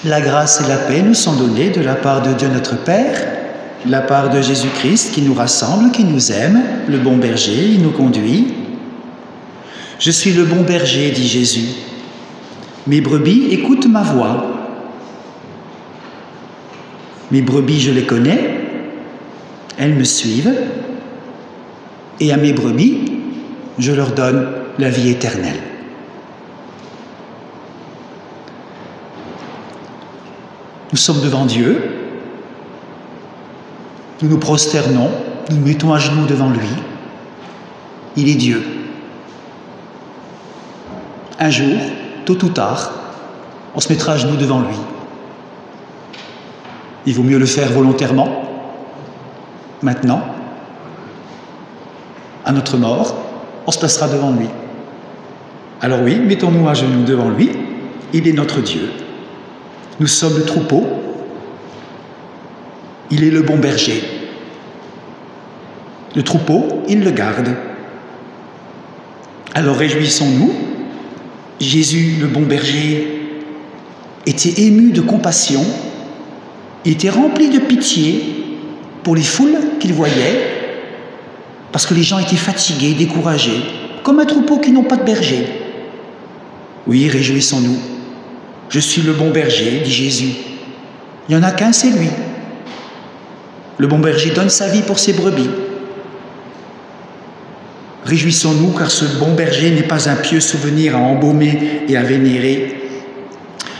La grâce et la paix nous sont données de la part de Dieu notre Père, de la part de Jésus-Christ qui nous rassemble, qui nous aime, le bon berger, il nous conduit. Je suis le bon berger, dit Jésus. Mes brebis écoutent ma voix. Mes brebis, je les connais, elles me suivent, et à mes brebis, je leur donne la vie éternelle. Nous sommes devant Dieu, nous nous prosternons, nous nous mettons à genoux devant lui. Il est Dieu. Un jour, tôt ou tard, on se mettra à genoux devant lui. Il vaut mieux le faire volontairement, maintenant. À notre mort, on se placera devant lui. Alors oui, mettons-nous à genoux devant lui, il est notre Dieu. Nous sommes le troupeau, il est le bon berger. Le troupeau, il le garde. Alors réjouissons-nous, Jésus, le bon berger, était ému de compassion, il était rempli de pitié pour les foules qu'il voyait, parce que les gens étaient fatigués, découragés, comme un troupeau qui n'ont pas de berger. Oui, réjouissons-nous. Je suis le bon berger, dit Jésus. Il n'y en a qu'un, c'est lui. Le bon berger donne sa vie pour ses brebis. Réjouissons-nous, car ce bon berger n'est pas un pieux souvenir à embaumer et à vénérer.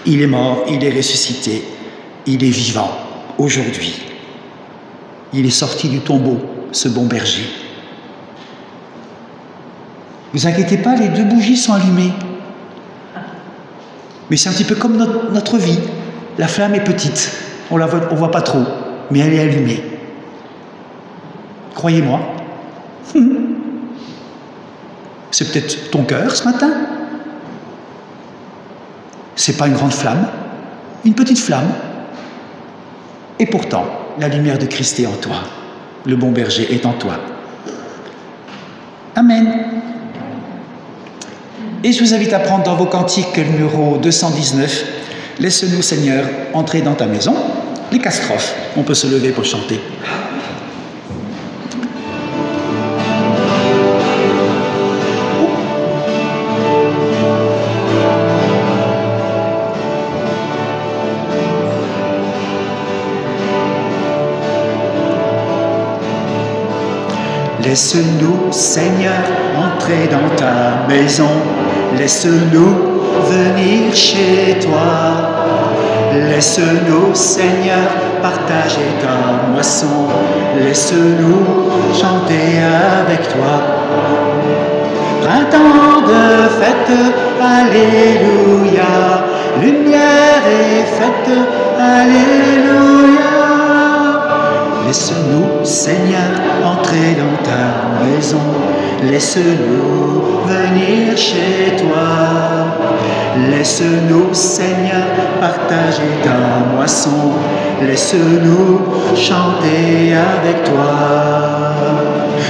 Il est mort, il est ressuscité, il est vivant aujourd'hui. Il est sorti du tombeau, ce bon berger. Ne vous inquiétez pas, les 2 bougies sont allumées. Mais c'est un petit peu comme notre vie. La flamme est petite, on voit pas trop, mais elle est allumée. Croyez-moi. C'est peut-être ton cœur ce matin. C'est pas une grande flamme, une petite flamme. Et pourtant, la lumière de Christ est en toi. Le bon berger est en toi. Amen. Et je vous invite à prendre dans vos cantiques le numéro 219, « Laisse-nous, Seigneur, entrer dans ta maison », les castrophes. On peut se lever pour chanter. Laisse-nous, Seigneur, entrer dans ta maison. Laisse-nous venir chez toi. Laisse-nous, Seigneur, partager ta moisson. Laisse-nous chanter avec toi. Printemps de fête, alléluia. Lumière et fête, alléluia. Laisse-nous, Seigneur, entrer dans ta maison. Laisse-nous venir chez toi. Laisse-nous, Seigneur, partager ta moisson. Laisse-nous chanter avec toi.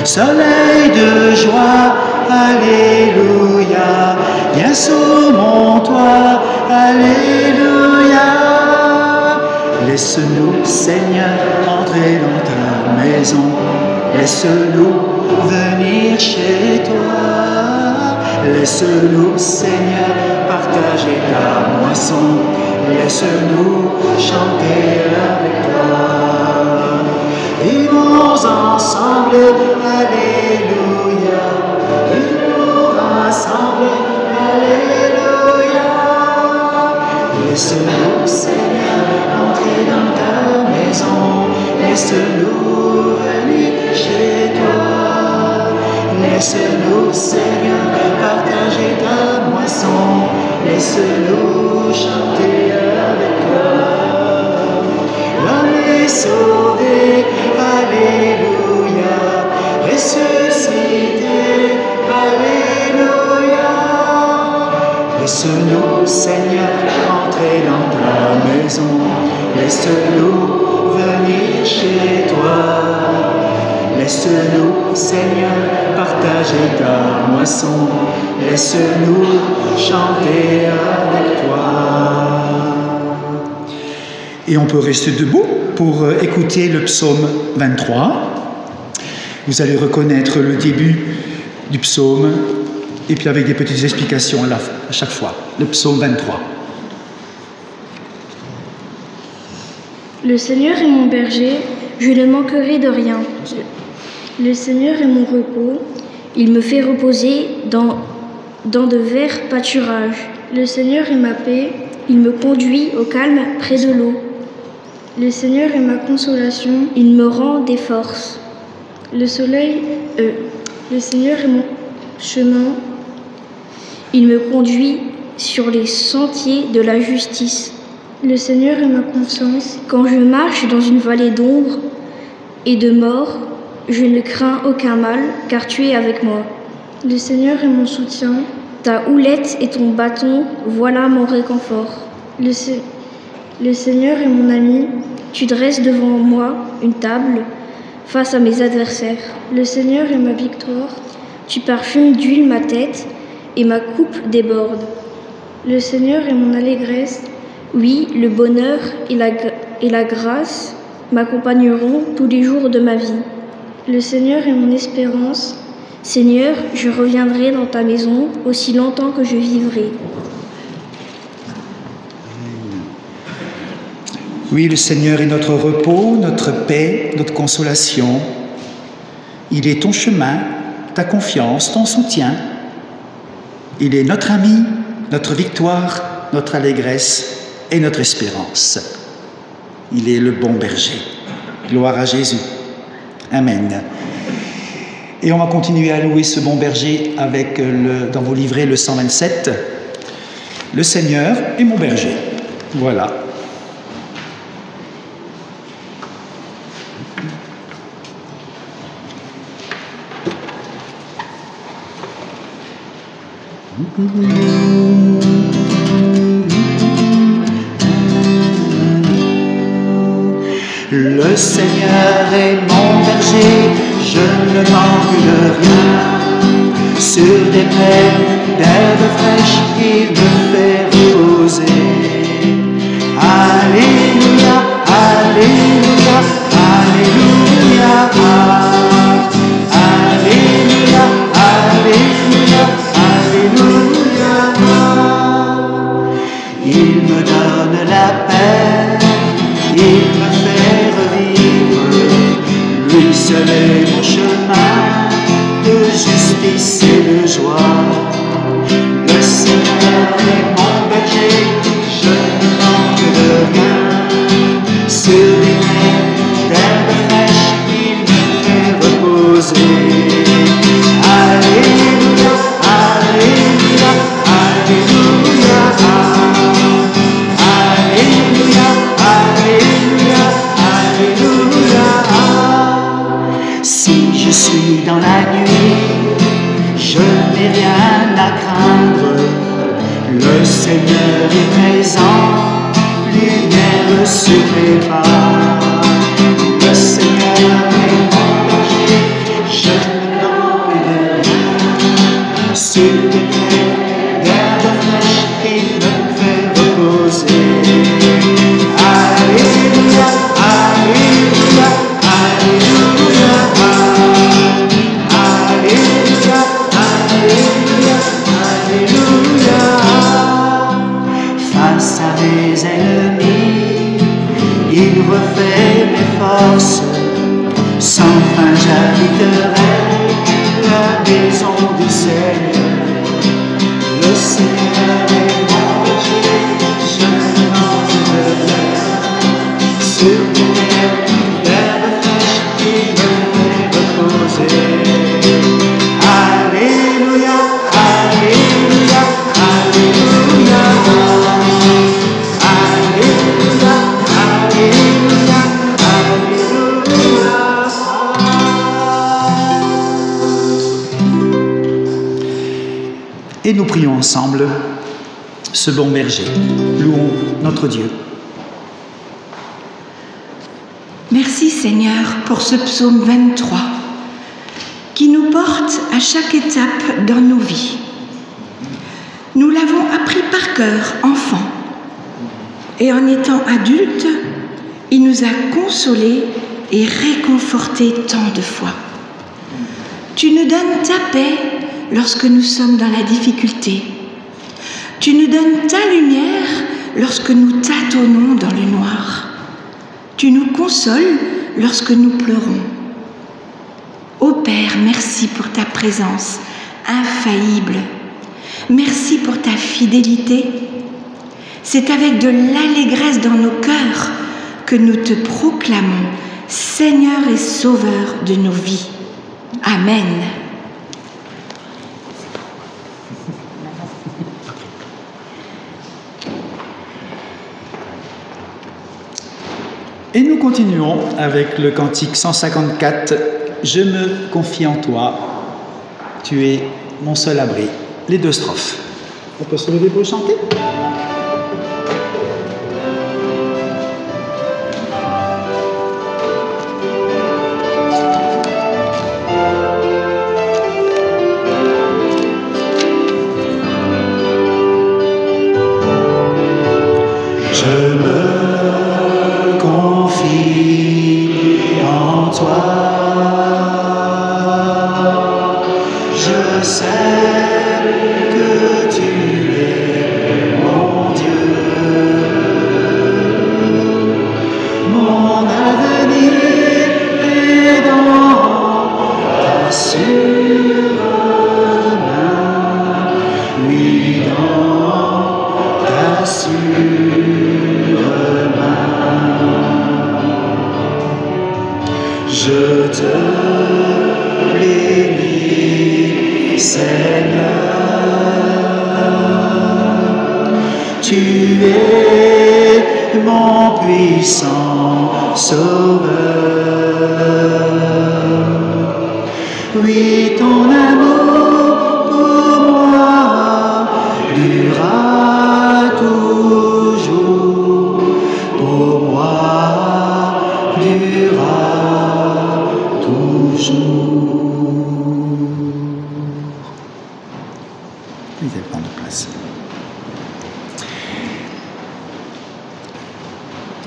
Soleil de joie, alléluia. Viens sous mon toit, alléluia. Laisse-nous, Seigneur, entrer dans ta maison. Laisse-nous venir chez toi. Laisse-nous, Seigneur, partager ta moisson. Laisse-nous chanter avec toi. Vivons ensemble, alléluia. Il nous rassemble, alléluia. Laisse-nous, Seigneur, entrer dans ta maison. Laisse-nous venir chez toi. Laisse-nous, Seigneur, partager ta moisson. Laisse-nous chanter avec toi. L'homme est sauvé, alléluia. Ressuscité, alléluia. Laisse-nous, Seigneur, entrer dans ta maison. Laisse-nous venir chez toi. Laisse-nous, Seigneur, partager ta moisson. Laisse-nous chanter avec toi. Et on peut rester debout pour écouter le psaume 23. Vous allez reconnaître le début du psaume, et puis avec des petites explications à chaque fois. Le psaume 23. Le Seigneur est mon berger, je ne manquerai de rien. Le Seigneur est mon repos, il me fait reposer dans de verts pâturages. Le Seigneur est ma paix, il me conduit au calme près de l'eau. Le Seigneur est ma consolation, il me rend des forces. Le Seigneur est mon chemin, il me conduit sur les sentiers de la justice. Le Seigneur est ma confiance. Quand je marche dans une vallée d'ombre et de mort, je ne crains aucun mal, car tu es avec moi. Le Seigneur est mon soutien. Ta houlette et ton bâton, voilà mon réconfort. Le Seigneur est mon ami. Tu dresses devant moi une table face à mes adversaires. Le Seigneur est ma victoire. Tu parfumes d'huile ma tête et ma coupe déborde. Le Seigneur est mon allégresse. Oui, le bonheur et la grâce m'accompagneront tous les jours de ma vie. Le Seigneur est mon espérance. Seigneur, je reviendrai dans ta maison aussi longtemps que je vivrai. Oui, le Seigneur est notre repos, notre paix, notre consolation. Il est ton chemin, ta confiance, ton soutien. Il est notre ami, notre victoire, notre allégresse et notre espérance. Il est le bon berger. Gloire à Jésus. Amen. Et on va continuer à louer ce bon berger avec, dans vos livrets, le 127. Le Seigneur est mon berger. Voilà. Le Seigneur est mon berger, je ne manque de rien. Sur des plaines d'herbe fraîche, il me fait reposer. Alléluia, alléluia, alléluia. Alléluia, alléluia, alléluia. Il me donne la paix, il me fait revivre. Lui seul est mon chemin de justice et de joie. Le Seigneur est mon berger, je ne manque de rien. Sur des plaines d'herbe fraîche, il me fait reposer. Alléluia, alléluia, alléluia. Alléluia, alléluia, alléluia. Si je suis dans la nuit, je n'ai rien à craindre. Le Seigneur est présent, lumière sur mes pas. Le Seigneur est mon berger, je ne manque de rien. Sur des plaines d'herbe fraîche, il me fait reposer. Alléluia, alléluia, alléluia. Alléluia, alléluia, alléluia. Face à mes ennemis, il refait mes forces. Sans fin j'habiterai la maison du Seigneur. Le Seigneur est mon berger, je ne manque de rien. Sur des plaines d'herbe fraîche, il me fait reposer. Alléluia, alléluia, alléluia. Alléluia, alléluia, alléluia. Et nous prions ensemble ce bon berger. Louons notre Dieu. Merci Seigneur pour ce psaume 23 qui nous porte à chaque étape dans nos vies. Nous l'avons appris par cœur, enfant, et en étant adultes, Il nous a consolés et réconfortés tant de fois. Tu nous donnes ta paix lorsque nous sommes dans la difficulté. Tu nous donnes ta lumière lorsque nous tâtonnons dans le noir. Tu nous consoles lorsque nous pleurons. Ô Père, merci pour ta présence infaillible. Merci pour ta fidélité. C'est avec de l'allégresse dans nos cœurs que nous te proclamons Seigneur et Sauveur de nos vies. Amen. Et nous continuons avec le cantique 154. Je me confie en toi, tu es mon seul abri. Les 2 strophes. On peut se lever pour chanter ?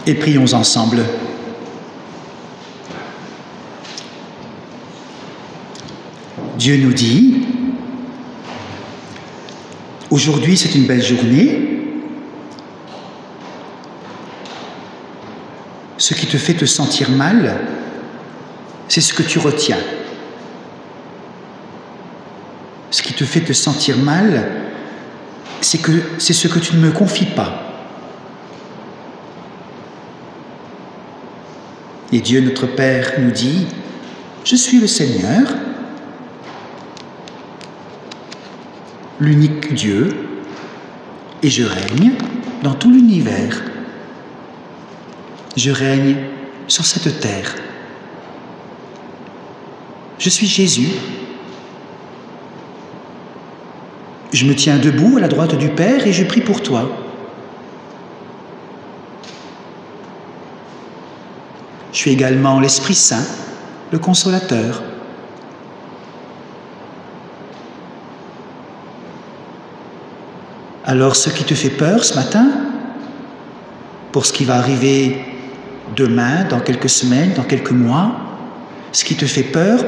Et prions ensemble. Dieu nous dit, aujourd'hui c'est une belle journée, ce qui te fait te sentir mal, c'est ce que tu retiens. Ce qui te fait te sentir mal, c'est ce que tu ne me confies pas. Et Dieu notre Père nous dit, je suis le Seigneur, l'unique Dieu, et je règne dans tout l'univers. Je règne sur cette terre. Je suis Jésus. Je me tiens debout à la droite du Père et je prie pour toi. Je suis également l'Esprit Saint, le Consolateur. Alors ce qui te fait peur ce matin, pour ce qui va arriver demain, dans quelques semaines, dans quelques mois, ce qui te fait peur,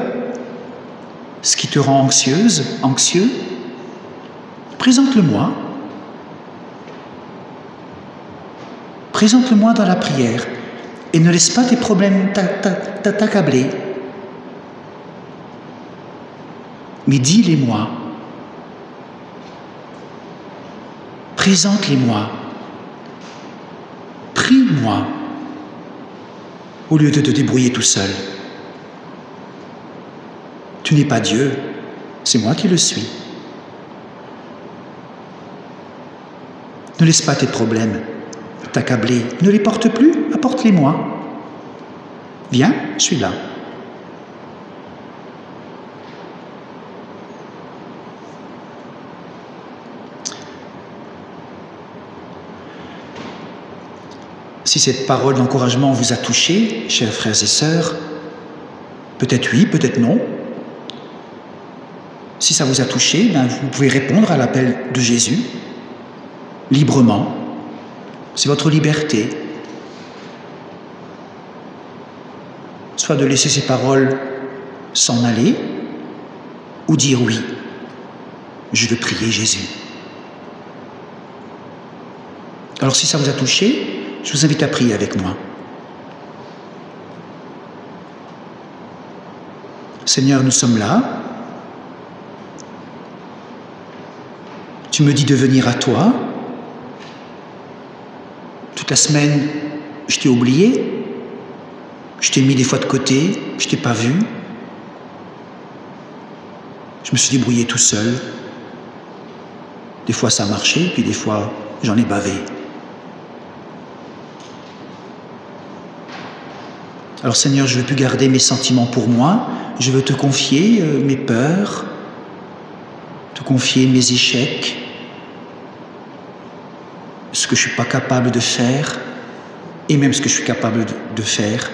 ce qui te rend anxieuse, anxieux, présente-le-moi. Présente-le-moi dans la prière. Et ne laisse pas tes problèmes t'accabler. Mais dis-les-moi. Présente-les-moi. Prie-moi. Au lieu de te débrouiller tout seul. Tu n'es pas Dieu, c'est moi qui le suis. Ne laisse pas tes problèmes t'accabler. Ne les porte plus, apporte-les-moi. Viens, je suis là. Si cette parole d'encouragement vous a touché, chers frères et sœurs, peut-être oui, peut-être non. Si ça vous a touché, vous pouvez répondre à l'appel de Jésus, librement. C'est votre liberté. soit de laisser ces paroles s'en aller, ou dire oui, je veux prier Jésus. Alors si ça vous a touché, je vous invite à prier avec moi. Seigneur, nous sommes là. Tu me dis de venir à toi. Toute la semaine, je t'ai oublié. Je t'ai mis des fois de côté. Je t'ai pas vu. Je me suis débrouillé tout seul. Des fois ça a marché, puis des fois j'en ai bavé. Alors Seigneur, je ne veux plus garder mes sentiments pour moi. Je veux te confier mes peurs, te confier mes échecs, ce que je ne suis pas capable de faire, et même ce que je suis capable de faire.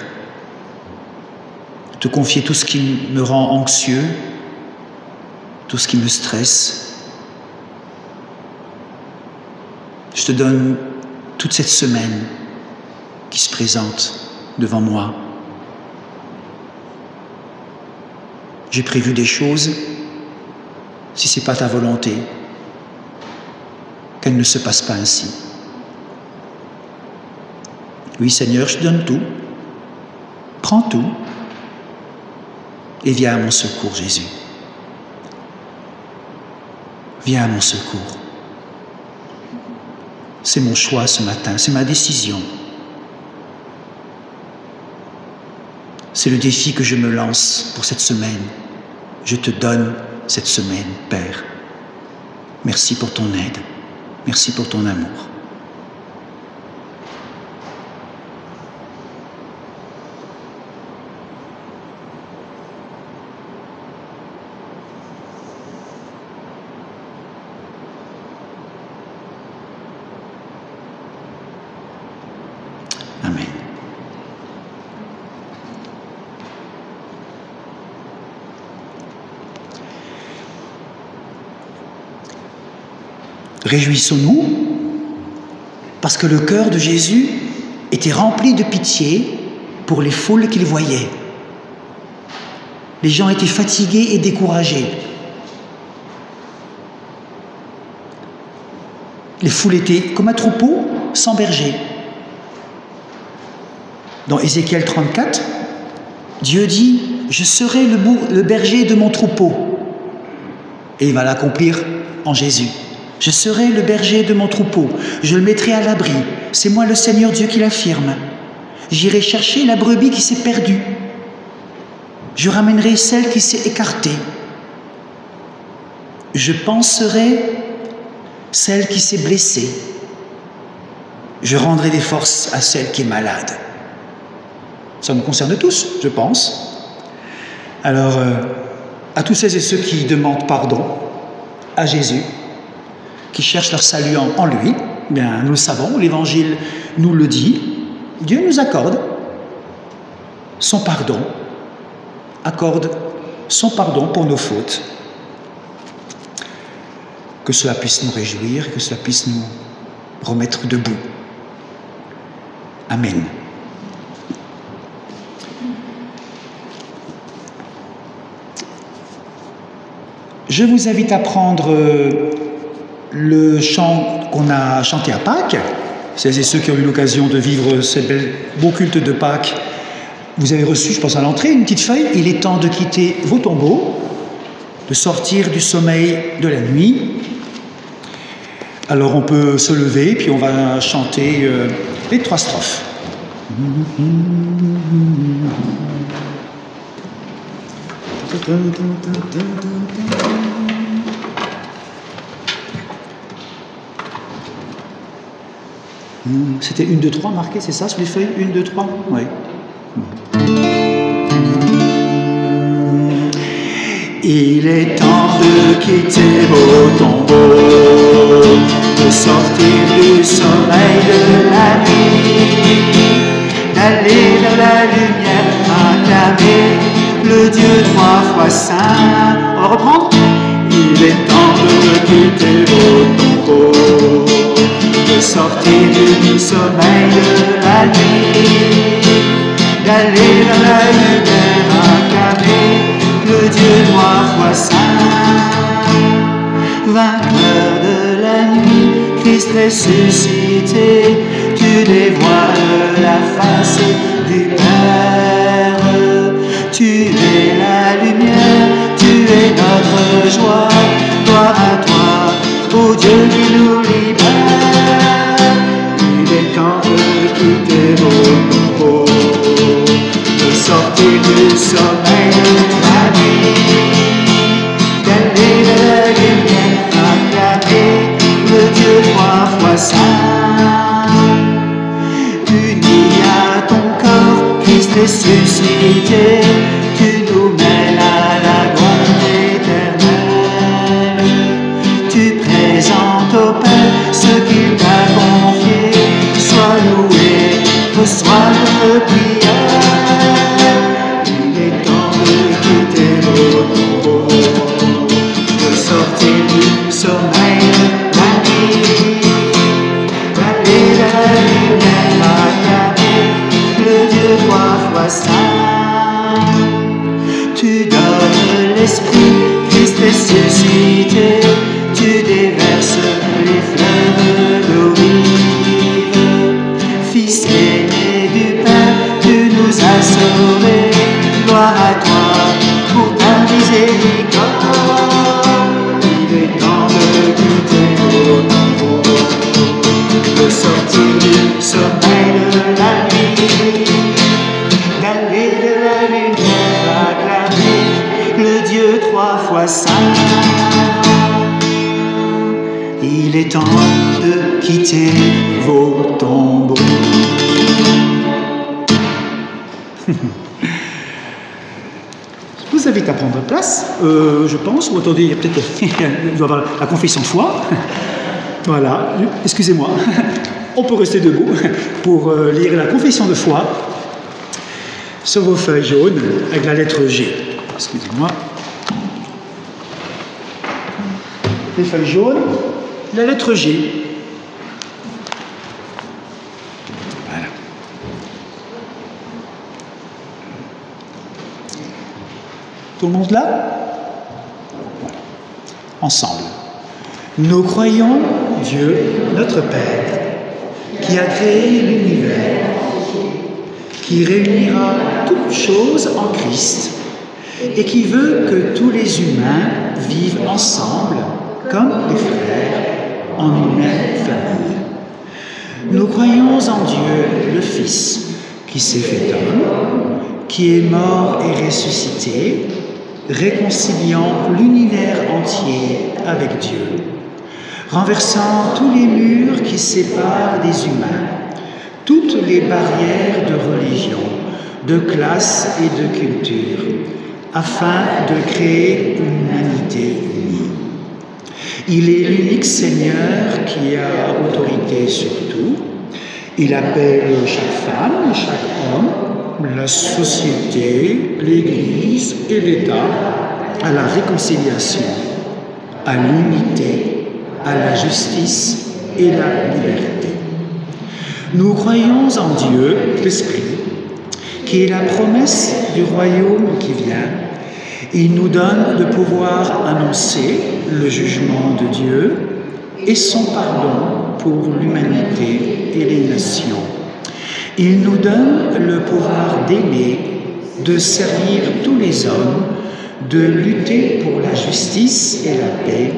Te confier tout ce qui me rend anxieux, tout ce qui me stresse. Je te donne toute cette semaine qui se présente devant moi. J'ai prévu des choses, si ce n'est pas ta volonté, qu'elles ne se passent pas ainsi. Oui, Seigneur, je te donne tout. Prends tout et viens à mon secours, Jésus. Viens à mon secours. C'est mon choix ce matin, c'est ma décision. C'est le défi que je me lance pour cette semaine. Je te donne cette semaine, Père. Merci pour ton aide. Merci pour ton amour. Amen. Réjouissons-nous, parce que le cœur de Jésus était rempli de pitié pour les foules qu'il voyait. Les gens étaient fatigués et découragés. Les foules étaient comme un troupeau sans berger. Dans Ézéchiel 34, Dieu dit « Je serai le berger de mon troupeau ». Et il va l'accomplir en Jésus. « Je serai le berger de mon troupeau, je le mettrai à l'abri. C'est moi le Seigneur Dieu qui l'affirme. J'irai chercher la brebis qui s'est perdue. Je ramènerai celle qui s'est écartée. Je panserai celle qui s'est blessée. Je rendrai des forces à celle qui est malade. » Ça nous concerne tous, je pense. Alors, à tous celles et ceux qui demandent pardon à Jésus, qui cherchent leur salut en lui, bien, nous le savons, l'Évangile nous le dit, Dieu nous accorde son pardon, pour nos fautes. Que cela puisse nous réjouir, que cela puisse nous remettre debout. Amen. Je vous invite à prendre le chant qu'on a chanté à Pâques. Celles et ceux qui ont eu l'occasion de vivre ce beau culte de Pâques, vous avez reçu, je pense à l'entrée, une petite feuille. Il est temps de quitter vos tombeaux, de sortir du sommeil de la nuit. Alors on peut se lever, puis on va chanter les 3 strophes. C'était 1, 2, 3 marqué, c'est ça sur les feuilles? 1, 2, 3? Oui. Il est temps de quitter vos tombeaux, de sortir du sommeil de la nuit, d'aller dans la lumière, acclamer le Dieu 3 fois saint. On va reprendre. Il est temps de quitter vos tombeaux, de sortir du sommeil de la nuit, d'aller dans la lumière, ressuscité, tu dévoiles la face du Père. Tu es la lumière, tu es notre joie. Gloire à toi, ô Dieu qui nous libère. Il est temps de quitter vos tombeaux, de sortir du sommeil de la nuit, d'aller de la lumière, acclamer le Dieu trois fois saint. Uni à ton corps, Christ ressuscité, tu nous mènes à la gloire éternelle. Tu présentes au Père ce qu'il t'a confié. Sois loué, reçois notre prière. Il est temps de quitter vos tombeaux, de sortir du sommeil de la nuit, d'aller de la lumière, acclamer le Dieu trois fois saint. Tu donnes l'Esprit, Christ ressuscité, tu déverses les fleuves d'eau vive. Fils aîné du Père, tu nous as sauvés. Gloire à toi pour ta miséricorde. Il est temps de quitter vos tombeaux, de sortir du sommeil de la nuit, d'aller de la lumière, acclamer le Dieu trois fois saint. Il est temps de quitter vos tombeaux. Je vous invite à prendre place, je pense, ou attendez, il y a peut-être il doit y avoir la confession de foi. Voilà, excusez-moi, on peut rester debout pour lire la confession de foi sur vos feuilles jaunes avec la lettre G. Excusez-moi. Les feuilles jaunes, la lettre G. Voilà. Tout le monde là? Voilà. Ensemble. Nous croyons Dieu, notre Père, qui a créé l'univers, qui réunira toutes choses en Christ et qui veut que tous les humains vivent ensemble comme des frères en une même famille. Nous croyons en Dieu, le Fils, qui s'est fait homme, qui est mort et ressuscité, réconciliant l'univers entier avec Dieu, renversant tous les murs qui séparent des humains, toutes les barrières de religion, de classe et de culture, afin de créer une humanité unie. Il est l'unique Seigneur qui a autorité sur tout. Il appelle chaque femme, chaque homme, la société, l'Église et l'État à la réconciliation, à l'unité, à la justice et la liberté. Nous croyons en Dieu, l'Esprit, qui est la promesse du royaume qui vient. Il nous donne de pouvoir annoncer le jugement de Dieu et son pardon pour l'humanité et les nations. Il nous donne le pouvoir d'aimer, de servir tous les hommes, de lutter pour la justice et la paix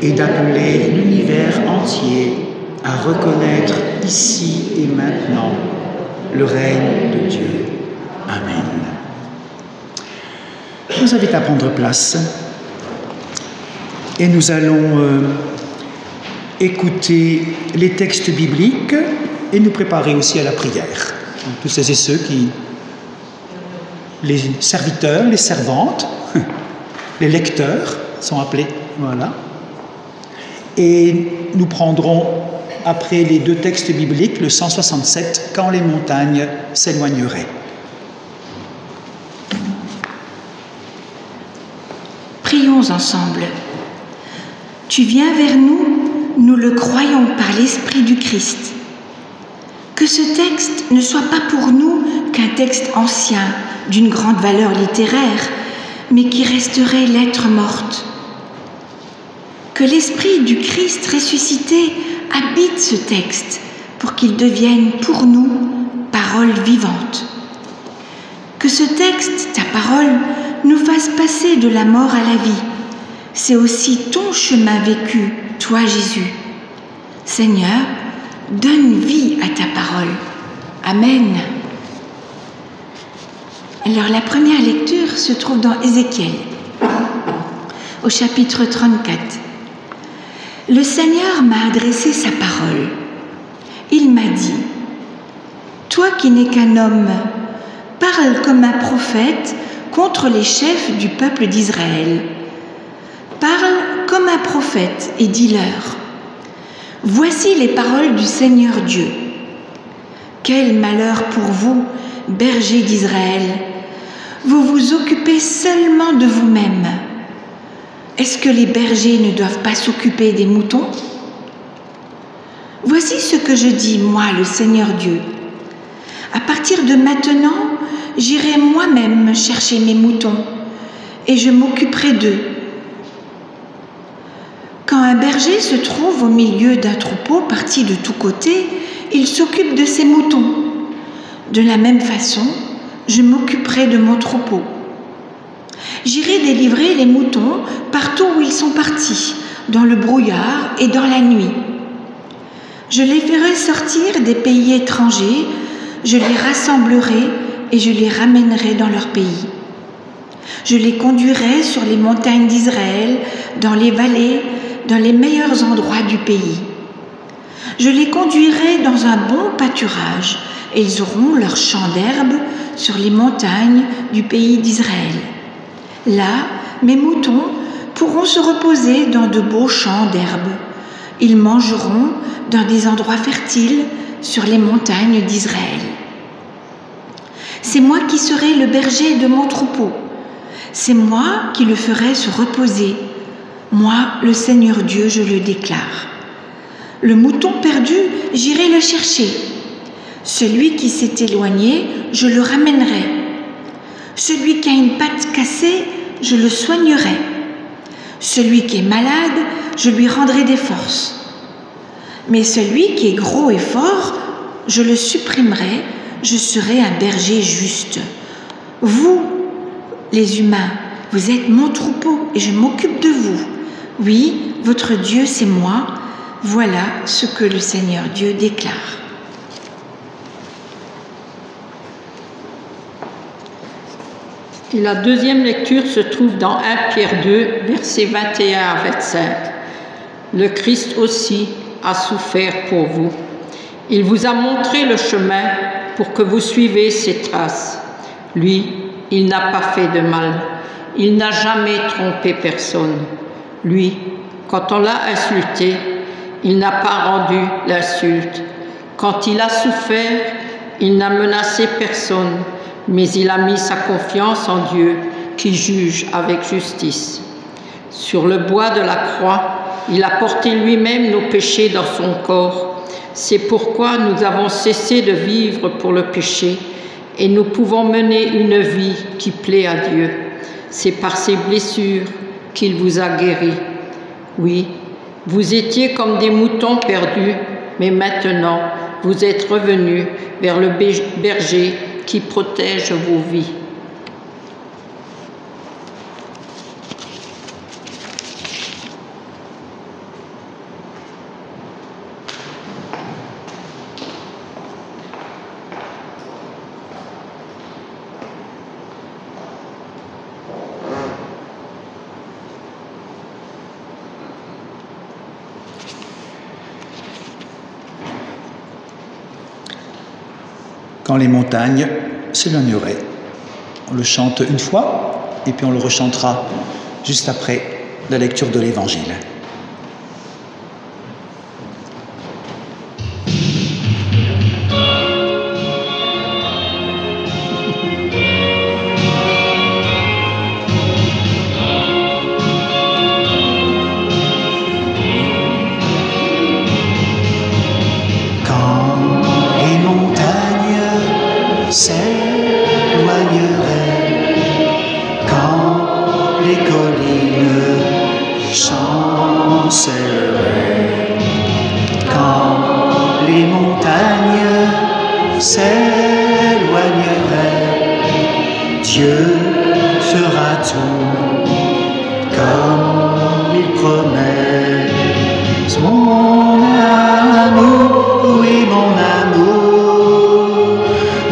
et d'appeler l'univers entier à reconnaître ici et maintenant le règne de Dieu. Amen. Je vous invite à prendre place et nous allons écouter les textes bibliques et nous préparer aussi à la prière. Tous ces et ceux qui, les serviteurs, les servantes, les lecteurs sont appelés, voilà. Et nous prendrons après les deux textes bibliques le 167, quand les montagnes s'éloigneraient. Prions ensemble. Tu viens vers nous, nous le croyons par l'Esprit du Christ. Que ce texte ne soit pas pour nous qu'un texte ancien, d'une grande valeur littéraire, mais qui resterait lettre morte. Que l'Esprit du Christ ressuscité habite ce texte pour qu'il devienne pour nous parole vivante. Que ce texte, ta parole, nous fasse passer de la mort à la vie. C'est aussi ton chemin vécu, toi Jésus. Seigneur, donne vie à ta parole. Amen. Alors la première lecture se trouve dans Ézéchiel, au chapitre 34. Le Seigneur m'a adressé sa parole. Il m'a dit, « Toi qui n'es qu'un homme, parle comme un prophète contre les chefs du peuple d'Israël. Parle comme un prophète et dis-leur, « Voici les paroles du Seigneur Dieu. Quel malheur pour vous, bergers d'Israël! Vous vous occupez seulement de vous-même. Est-ce que les bergers ne doivent pas s'occuper des moutons? Voici ce que je dis, moi, le Seigneur Dieu. À partir de maintenant, j'irai moi-même chercher mes moutons et je m'occuperai d'eux. Quand un berger se trouve au milieu d'un troupeau parti de tous côtés, il s'occupe de ses moutons. De la même façon, je m'occuperai de mon troupeau. J'irai délivrer les moutons partout où ils sont partis, dans le brouillard et dans la nuit. Je les ferai sortir des pays étrangers, je les rassemblerai et je les ramènerai dans leur pays. Je les conduirai sur les montagnes d'Israël, dans les vallées, dans les meilleurs endroits du pays. Je les conduirai dans un bon pâturage et ils auront leur champ d'herbe sur les montagnes du pays d'Israël. Là, mes moutons pourront se reposer dans de beaux champs d'herbe. Ils mangeront dans des endroits fertiles sur les montagnes d'Israël. C'est moi qui serai le berger de mon troupeau. C'est moi qui le ferai se reposer. Moi, le Seigneur Dieu, je le déclare. Le mouton perdu, j'irai le chercher. Celui qui s'est éloigné, je le ramènerai. Celui qui a une patte cassée, je le soignerai. Celui qui est malade, je lui rendrai des forces. Mais celui qui est gros et fort, je le supprimerai, je serai un berger juste. Vous, les humains, vous êtes mon troupeau et je m'occupe de vous. Oui, votre Dieu, c'est moi. Voilà ce que le Seigneur Dieu déclare. Et la deuxième lecture se trouve dans 1 Pierre 2, versets 21 à 25. Le Christ aussi a souffert pour vous. Il vous a montré le chemin pour que vous suivez ses traces. Lui, il n'a pas fait de mal. Il n'a jamais trompé personne. Lui, quand on l'a insulté, il n'a pas rendu l'insulte. Quand il a souffert, il n'a menacé personne, mais il a mis sa confiance en Dieu qui juge avec justice. Sur le bois de la croix, il a porté lui-même nos péchés dans son corps. C'est pourquoi nous avons cessé de vivre pour le péché et nous pouvons mener une vie qui plaît à Dieu. C'est par ses blessures qu'il vous a guéris. Oui, vous étiez comme des moutons perdus, mais maintenant vous êtes revenus vers le berger qui protège vos vies. Quand les montagnes s'éloigneraient. On le chante une fois et puis on le rechantera juste après la lecture de l'Évangile. Quand s'éloignerait, Dieu fera tout comme il promet. Mon amour, oui mon amour,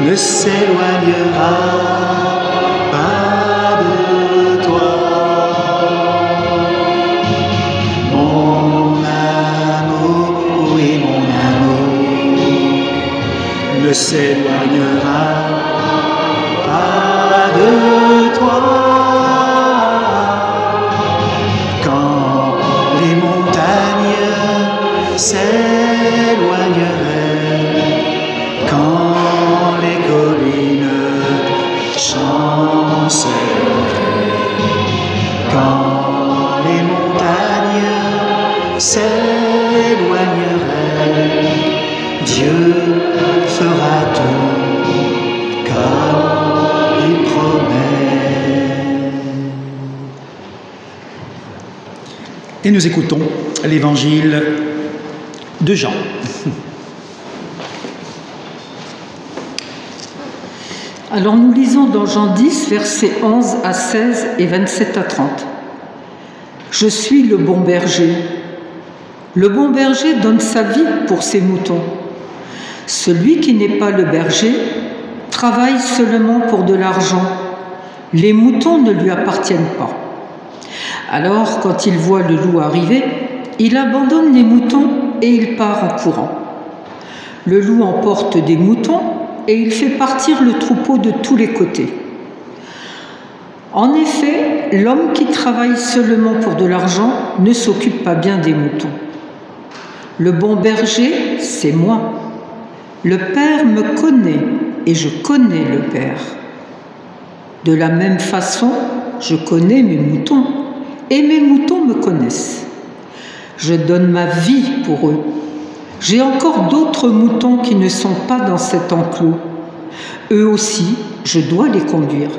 ne s'éloignera pas de toi. Mon amour, oui mon amour, ne s'éloignera pas de toi. Quand les montagnes s'éloigneraient, quand les collines chancelleraient, quand les montagnes s'éloigneraient, Dieu fera tout comme il promet. Et nous écoutons l'évangile de Jean. Alors nous lisons dans Jean 10, versets 11 à 16 et 27 à 30. Je suis le bon berger. Le bon berger donne sa vie pour ses moutons. Celui qui n'est pas le berger travaille seulement pour de l'argent. Les moutons ne lui appartiennent pas. Alors, quand il voit le loup arriver, il abandonne les moutons et il part en courant. Le loup emporte des moutons et il fait partir le troupeau de tous les côtés. En effet, l'homme qui travaille seulement pour de l'argent ne s'occupe pas bien des moutons. Le bon berger, c'est moi. Le Père me connaît et je connais le Père. De la même façon, je connais mes moutons et mes moutons me connaissent. Je donne ma vie pour eux. J'ai encore d'autres moutons qui ne sont pas dans cet enclos. Eux aussi, je dois les conduire.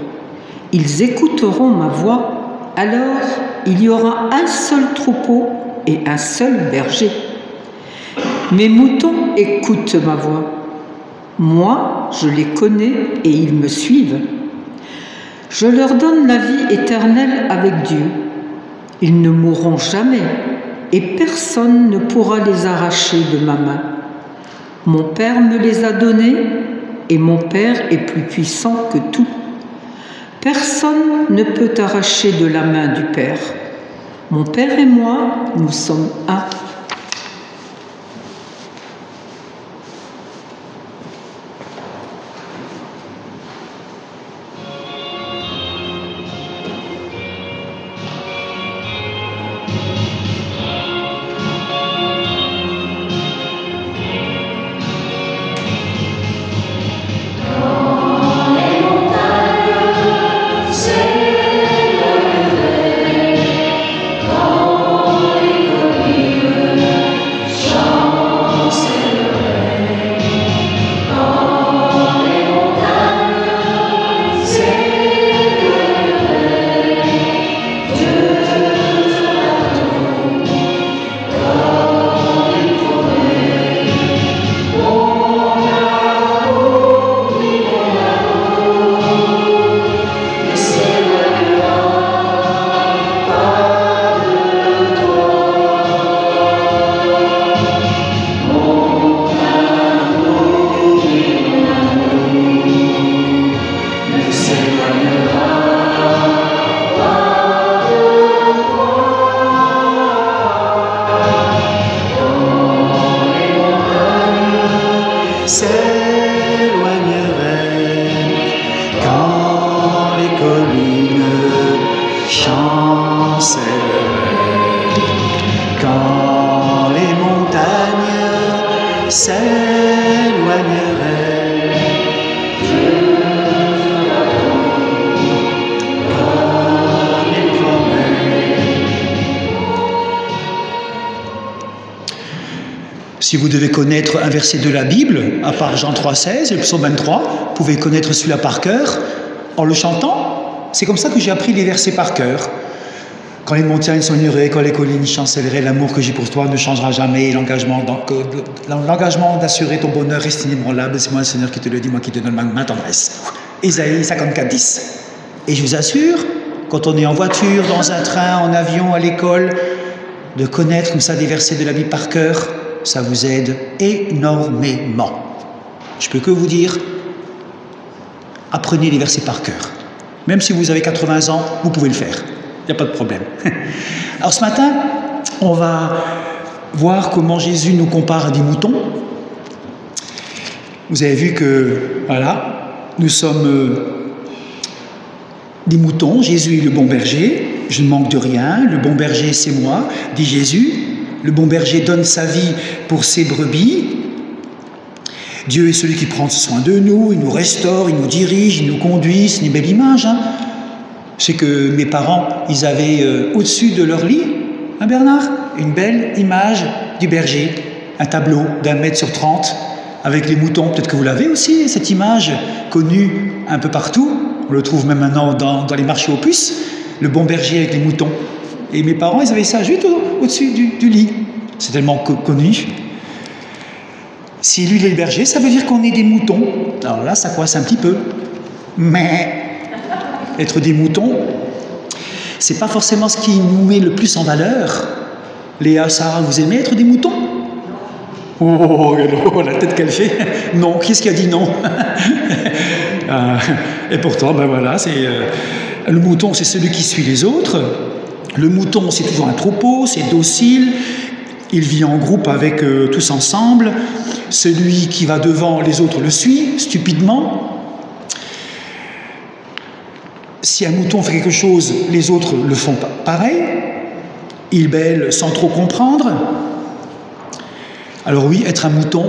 Ils écouteront ma voix, alors il y aura un seul troupeau et un seul berger. Mes moutons écoutent ma voix. Moi, je les connais et ils me suivent. Je leur donne la vie éternelle avec Dieu. Ils ne mourront jamais et personne ne pourra les arracher de ma main. Mon Père me les a donnés et mon Père est plus puissant que tout. Personne ne peut arracher de la main du Père. Mon Père et moi, nous sommes un. Si vous devez connaître un verset de la Bible, à part Jean 3,16 et le psaume 23, vous pouvez connaître celui-là par cœur en le chantant. C'est comme ça que j'ai appris les versets par cœur. Quand les montagnes s'ennuieraient, quand les collines chancelleraient, l'amour que j'ai pour toi ne changera jamais. Et l'engagement d'assurer ton bonheur reste inébranlable. C'est moi le Seigneur qui te le dit, moi qui te donne ma tendresse. Ésaïe 54, 10. Et je vous assure, quand on est en voiture, dans un train, en avion, à l'école, de connaître comme ça des versets de la Bible par cœur, ça vous aide énormément. Je peux que vous dire, apprenez les versets par cœur. Même si vous avez 80 ans, vous pouvez le faire. Il n'y a pas de problème. Alors ce matin, on va voir comment Jésus nous compare à des moutons. Vous avez vu que, voilà, nous sommes des moutons. Jésus est le bon berger. Je ne manque de rien. Le bon berger, c'est moi, dit Jésus. Le bon berger donne sa vie pour ses brebis. Dieu est celui qui prend soin de nous, il nous restaure, il nous dirige, il nous conduit. C'est une belle image, hein. Je sais que mes parents, ils avaient au-dessus de leur lit, hein Bernard, une belle image du berger, un tableau d'1,30 m avec les moutons. Peut-être que vous l'avez aussi, cette image connue un peu partout. On le trouve même maintenant dans les marchés aux puces, le bon berger avec les moutons. Et mes parents, ils avaient ça juste au-dessus du lit. C'est tellement connu. Si lui, il est le berger, ça veut dire qu'on est des moutons. Alors là, ça coince un petit peu. Mais être des moutons, c'est pas forcément ce qui nous met le plus en valeur. Léa, Sarah, vous aimez être des moutons? Oh, la tête qu'elle fait. Non, qui est-ce qui a dit non? Et pourtant, ben voilà, le mouton, c'est celui qui suit les autres. Le mouton, c'est toujours un troupeau, c'est docile. Il vit en groupe avec tous ensemble. Celui qui va devant, les autres le suivent stupidement. Si un mouton fait quelque chose, les autres le font pareil. Il bêle sans trop comprendre. Alors oui, être un mouton,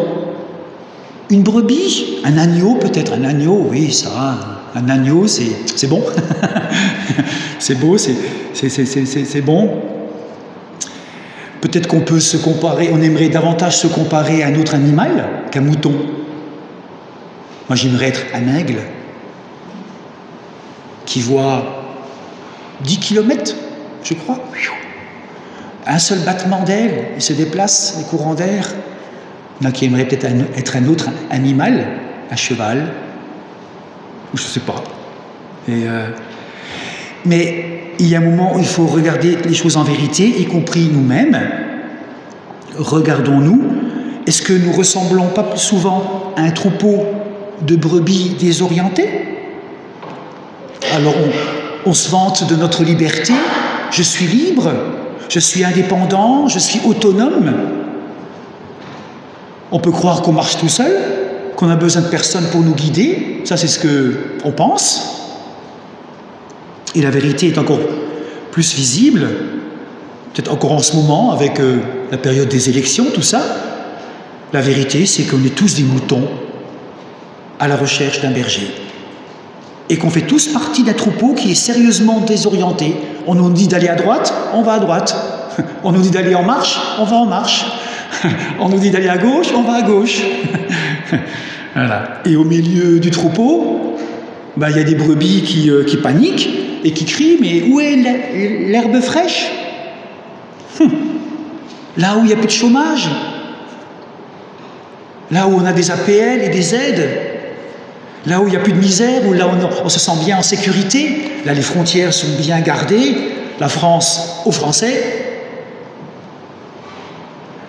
une brebis, un agneau peut-être, un agneau, oui, ça, un agneau, c'est bon. C'est beau, c'est bon. Peut-être qu'on peut se comparer, on aimerait davantage se comparer à un autre animal qu'un mouton. Moi, j'aimerais être un aigle qui voit 10 km, je crois. Un seul battement d'aile, il se déplace, les courants d'air. Il y en a qui aimeraient peut-être être un autre animal, un cheval, ou je ne sais pas. Mais il y a un moment où il faut regarder les choses en vérité, y compris nous-mêmes. Regardons-nous. Est-ce que nous ressemblons pas plus souvent à un troupeau de brebis désorientées? Alors on se vante de notre liberté. Je suis libre, je suis indépendant, je suis autonome. On peut croire qu'on marche tout seul, qu'on a besoin de personne pour nous guider. Ça, c'est ce qu'on pense. Et la vérité est encore plus visible, peut-être encore en ce moment, avec la période des élections, tout ça. La vérité, c'est qu'on est tous des moutons à la recherche d'un berger. Et qu'on fait tous partie d'un troupeau qui est sérieusement désorienté. On nous dit d'aller à droite, on va à droite. On nous dit d'aller en marche, on va en marche. On nous dit d'aller à gauche, on va à gauche. Voilà. Et au milieu du troupeau, ben, y a des brebis qui paniquent et qui crient, mais où est l'herbe fraîche? Là où il n'y a plus de chômage, là où on a des APL et des aides, là où il n'y a plus de misère, où là on se sent bien en sécurité, là les frontières sont bien gardées, la France aux Français,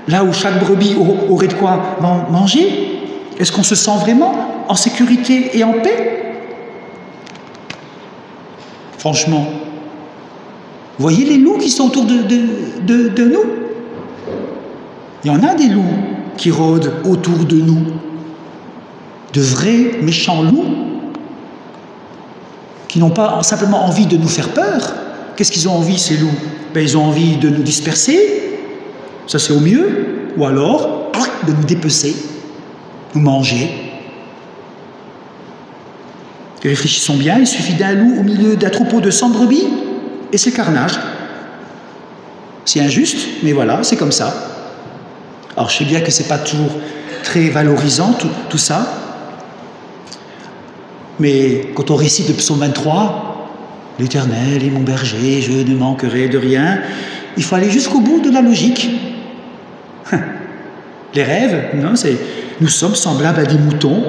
là où chaque brebis aurait de quoi manger. Est-ce qu'on se sent vraiment en sécurité et en paix? Franchement, voyez les loups qui sont autour de nous? Il y en a des loups qui rôdent autour de nous. De vrais méchants loups qui n'ont pas simplement envie de nous faire peur. Qu'est-ce qu'ils ont envie, ces loups? Ben, ils ont envie de nous disperser, ça c'est au mieux, ou alors de nous dépecer, nous manger. Et réfléchissons bien, il suffit d'un loup au milieu d'un troupeau de 100 brebis, et c'est carnage. C'est injuste, mais voilà, c'est comme ça. Alors je sais bien que c'est pas toujours très valorisant, tout ça, mais quand on récite le psaume 23, l'Éternel est mon berger, je ne manquerai de rien. Il faut aller jusqu'au bout de la logique. Les rêves, non, c'est nous sommes semblables à des moutons.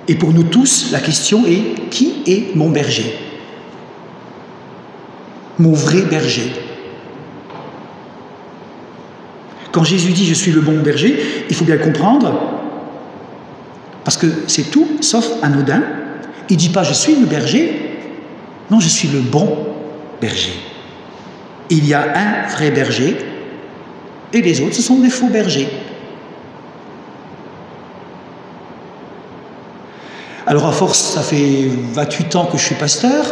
Et pour nous tous, la question est, qui est mon berger? Mon vrai berger. Quand Jésus dit « je suis le bon berger », il faut bien le comprendre, parce que c'est tout sauf anodin. Il ne dit pas « je suis le berger », non, je suis le bon berger. Il y a un vrai berger, et les autres, ce sont des faux bergers. Alors à force, ça fait 28 ans que je suis pasteur,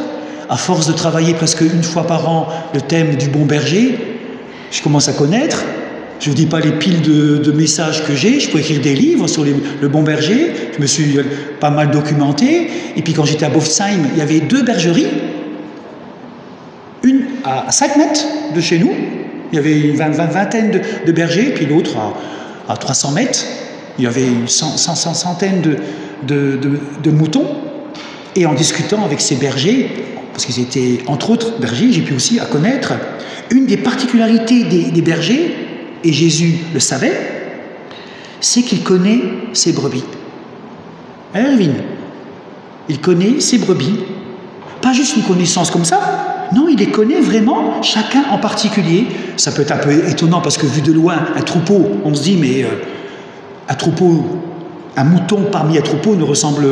à force de travailler presque une fois par an le thème du bon berger, je commence à connaître. Je ne vous dis pas les piles de messages que j'ai, je peux écrire des livres sur le bon berger, je me suis pas mal documenté, et puis quand j'étais à Bofsheim, il y avait 2 bergeries, une à 5 mètres de chez nous, il y avait une vingtaine de bergers, puis l'autre à 300 mètres, il y avait une centaine de moutons, et en discutant avec ces bergers, parce qu'ils étaient entre autres bergers, j'ai pu aussi à connaître une des particularités des bergers, et Jésus le savait, c'est qu'il connaît ses brebis. Erwin, il connaît ses brebis. Pas juste une connaissance comme ça, non, il les connaît vraiment, chacun en particulier. Ça peut être un peu étonnant parce que vu de loin, un troupeau, on se dit, mais un mouton parmi un troupeau ne ressemble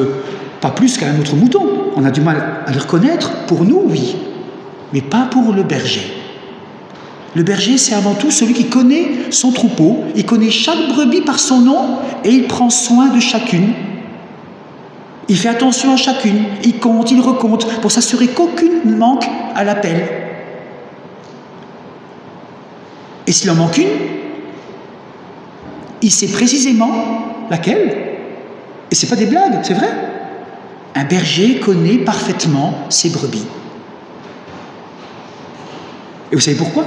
pas plus qu'à un autre mouton. On a du mal à le reconnaître, pour nous, oui, mais pas pour le berger. Le berger, c'est avant tout celui qui connaît son troupeau, il connaît chaque brebis par son nom et il prend soin de chacune. Il fait attention à chacune, il compte, il recompte pour s'assurer qu'aucune ne manque à l'appel. Et s'il en manque une, il sait précisément laquelle. Et c'est pas des blagues, c'est vrai. Un berger connaît parfaitement ses brebis. Et vous savez pourquoi ?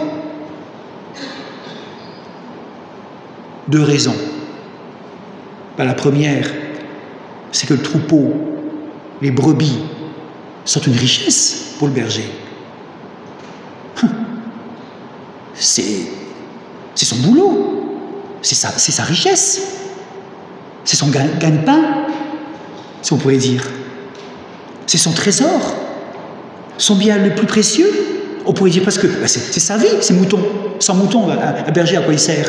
2 raisons. La première, c'est que le troupeau, les brebis, sont une richesse pour le berger. C'est son boulot, c'est sa richesse, c'est son gagne-pain, si on pourrait dire. C'est son trésor, son bien le plus précieux. On pourrait dire parce que c'est sa vie, ces moutons. Sans moutons, un berger, à quoi il sert ?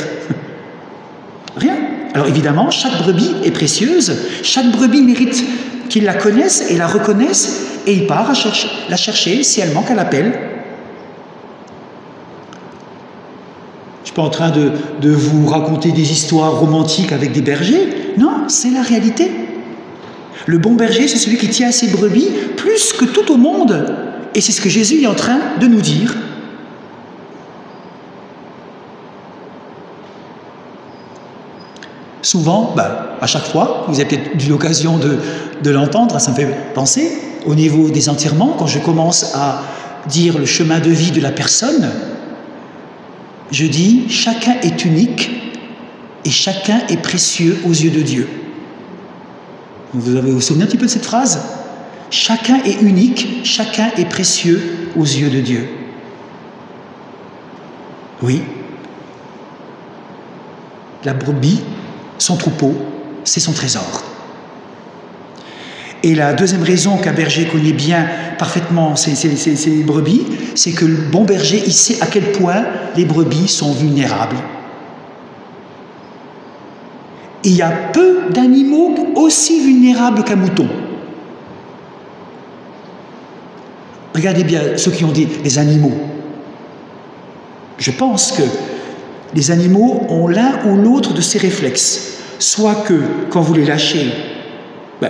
Rien. Alors évidemment, chaque brebis est précieuse, chaque brebis mérite qu'il la connaisse et la reconnaisse, et il part la chercher si elle manque à l'appel. Je ne suis pas en train de vous raconter des histoires romantiques avec des bergers, non, c'est la réalité. Le bon berger, c'est celui qui tient à ses brebis plus que tout au monde, et c'est ce que Jésus est en train de nous dire. Souvent, à chaque fois, vous avez peut-être eu l'occasion de l'entendre, ça me fait penser, au niveau des enterrements, quand je commence à dire le chemin de vie de la personne, je dis « chacun est unique et chacun est précieux aux yeux de Dieu ». Vous vous souvenez un petit peu de cette phrase ? Chacun est unique, chacun est précieux aux yeux de Dieu. Oui. La brebis, son troupeau, c'est son trésor. Et la deuxième raison qu'un berger connaît bien parfaitement ses brebis, c'est que le bon berger, il sait à quel point les brebis sont vulnérables. Il y a peu d'animaux aussi vulnérables qu'un mouton. Regardez bien ceux qui ont des animaux. Je pense que les animaux ont l'un ou l'autre de ces réflexes. Soit que, quand vous les lâchez,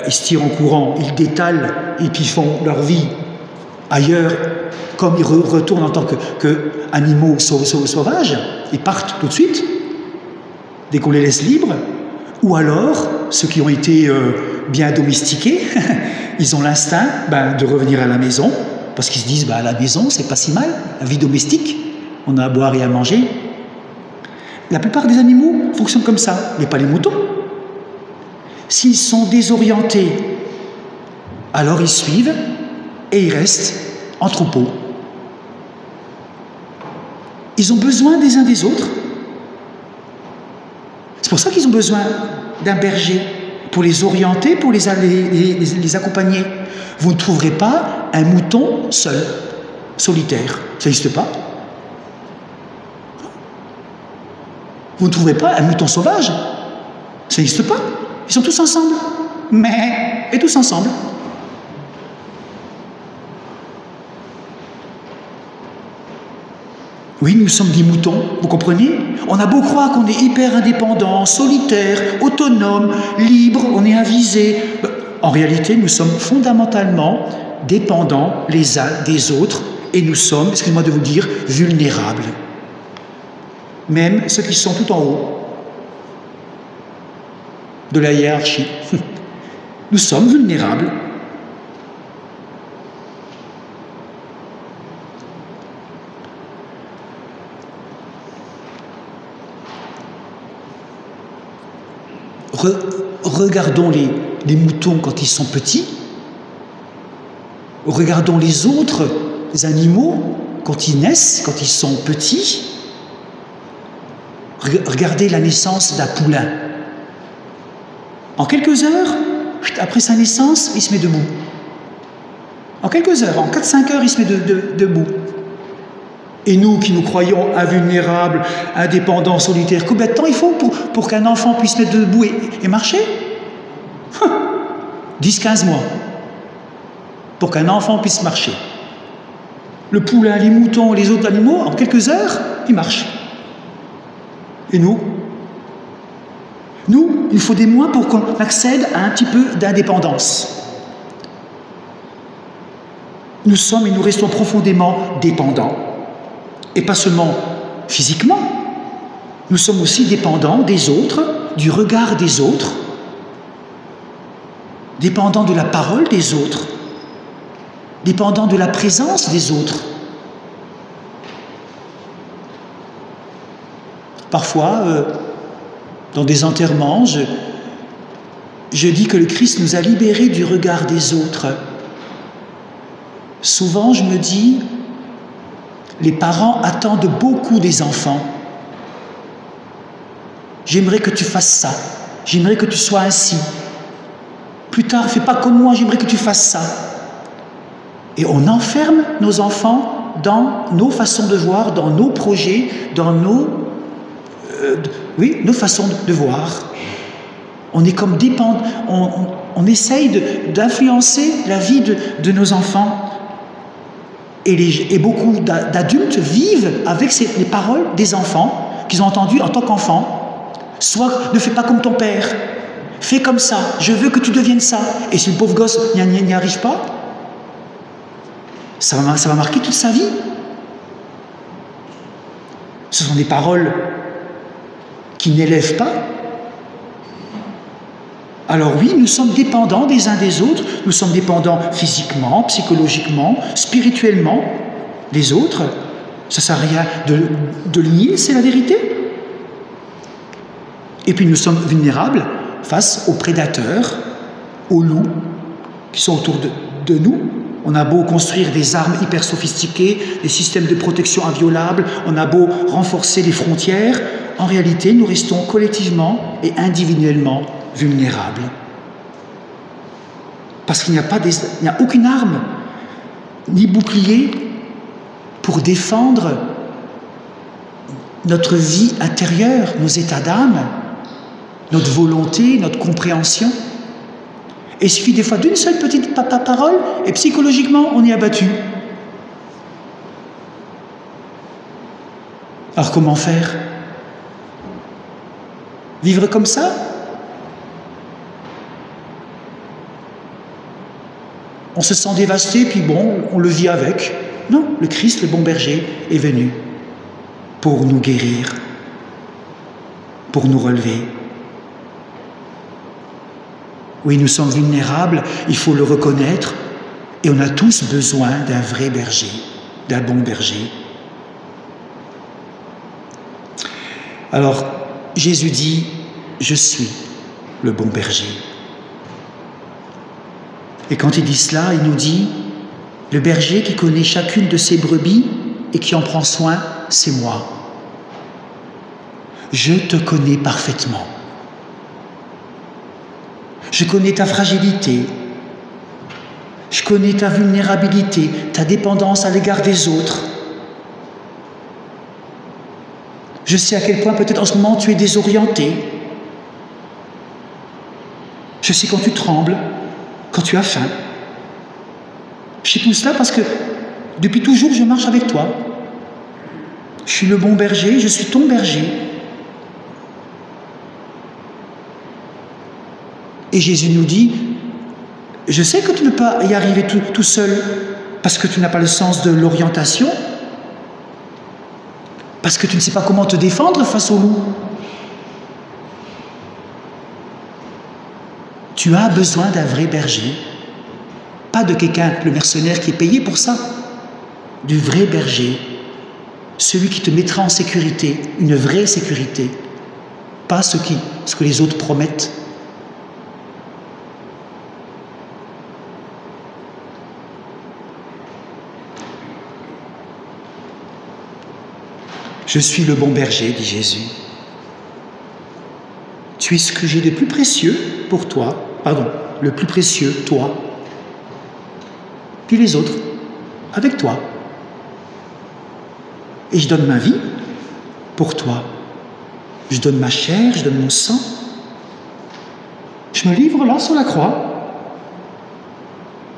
ils se tirent en courant, ils détalent et puis font leur vie ailleurs, comme ils retournent en tant qu'animaux sauvages, ils partent tout de suite, dès qu'on les laisse libres. Ou alors, ceux qui ont été bien domestiqués, ils ont l'instinct de revenir à la maison, parce qu'ils se disent, à la maison, c'est pas si mal, la vie domestique, on a à boire et à manger. La plupart des animaux fonctionnent comme ça, mais pas les moutons. S'ils sont désorientés, alors ils suivent et ils restent en troupeau. Ils ont besoin des uns des autres. C'est pour ça qu'ils ont besoin d'un berger, pour les orienter, pour les accompagner. Vous ne trouverez pas un mouton seul, solitaire. Ça n'existe pas. Vous ne trouverez pas un mouton sauvage. Ça n'existe pas. Ils sont tous ensemble. Et tous ensemble. Oui, nous sommes des moutons, vous comprenez? On a beau croire qu'on est hyper indépendant, solitaire, autonome, libre, on est avisé. En réalité, nous sommes fondamentalement dépendants les uns des autres et nous sommes, excusez-moi de vous dire, vulnérables. Même ceux qui sont tout en haut de la hiérarchie. Nous sommes vulnérables. Regardons les moutons quand ils sont petits. Regardons les autres animaux quand ils naissent, quand ils sont petits. Regardez la naissance d'un poulain. En quelques heures, après sa naissance, il se met debout. En quelques heures, en 4-5 heures, il se met debout. Et nous qui nous croyons invulnérables, indépendants, solitaires, combien de temps il faut pour qu'un enfant puisse se mettre debout et marcher? 10-15 mois pour qu'un enfant puisse marcher. Le poulain, les moutons, les autres animaux, en quelques heures, ils marchent. Et nous, il faut des mois pour qu'on accède à un petit peu d'indépendance. Nous sommes et nous restons profondément dépendants. Et pas seulement physiquement, nous sommes aussi dépendants des autres, du regard des autres, dépendants de la parole des autres, dépendants de la présence des autres. Parfois, dans des enterrements, je dis que le Christ nous a libérés du regard des autres. Souvent, je me dis, les parents attendent beaucoup des enfants. J'aimerais que tu fasses ça. J'aimerais que tu sois ainsi. Plus tard, fais pas comme moi, j'aimerais que tu fasses ça. Et on enferme nos enfants dans nos façons de voir, dans nos projets, dans nos façons de voir. On est comme dépendant, on essaye d'influencer la vie de nos enfants. Et beaucoup d'adultes vivent avec les paroles des enfants qu'ils ont entendues en tant qu'enfants. Soit ne fais pas comme ton père, fais comme ça, je veux que tu deviennes ça. Et si le pauvre gosse n'y arrive pas, ça va marquer toute sa vie. Ce sont des paroles qui n'élèvent pas. Alors oui, nous sommes dépendants des uns des autres, nous sommes dépendants physiquement, psychologiquement, spirituellement des autres. Ça ne sert à rien de le nier, c'est la vérité. Et puis nous sommes vulnérables face aux prédateurs, aux loups qui sont autour de nous. On a beau construire des armes hyper sophistiquées, des systèmes de protection inviolables, on a beau renforcer les frontières, en réalité nous restons collectivement et individuellement vulnérables. Parce qu'il n'y a aucune arme, ni bouclier pour défendre notre vie intérieure, nos états d'âme, notre volonté, notre compréhension. Et il suffit des fois d'une seule petite parole et psychologiquement on est abattu. Alors comment faire? Vivre comme ça? On se sent dévasté, puis bon, on le vit avec. Non, le Christ, le bon berger, est venu pour nous guérir, pour nous relever. Oui, nous sommes vulnérables, il faut le reconnaître, et on a tous besoin d'un vrai berger, d'un bon berger. Alors, Jésus dit, je suis le bon berger. Et quand il dit cela, il nous dit, Le berger qui connaît chacune de ses brebis et qui en prend soin, c'est moi. Je te connais parfaitement. Je connais ta fragilité. Je connais ta vulnérabilité, ta dépendance à l'égard des autres. Je sais à quel point peut-être en ce moment tu es désorienté. Je sais quand tu trembles, quand tu as faim. Je sais tout cela parce que depuis toujours je marche avec toi. Je suis le bon berger, je suis ton berger. Et Jésus nous dit, je sais que tu ne peux pas y arriver tout seul parce que tu n'as pas le sens de l'orientation, parce que tu ne sais pas comment te défendre face au loup. Tu as besoin d'un vrai berger, pas de quelqu'un, le mercenaire qui est payé pour ça, du vrai berger, celui qui te mettra en sécurité, une vraie sécurité, pas ce que les autres promettent. Je suis le bon berger, dit Jésus. Tu es ce que j'ai de plus précieux pour toi, le plus précieux, toi, puis les autres, avec toi. Et je donne ma vie pour toi. Je donne ma chair, je donne mon sang. Je me livre là sur la croix.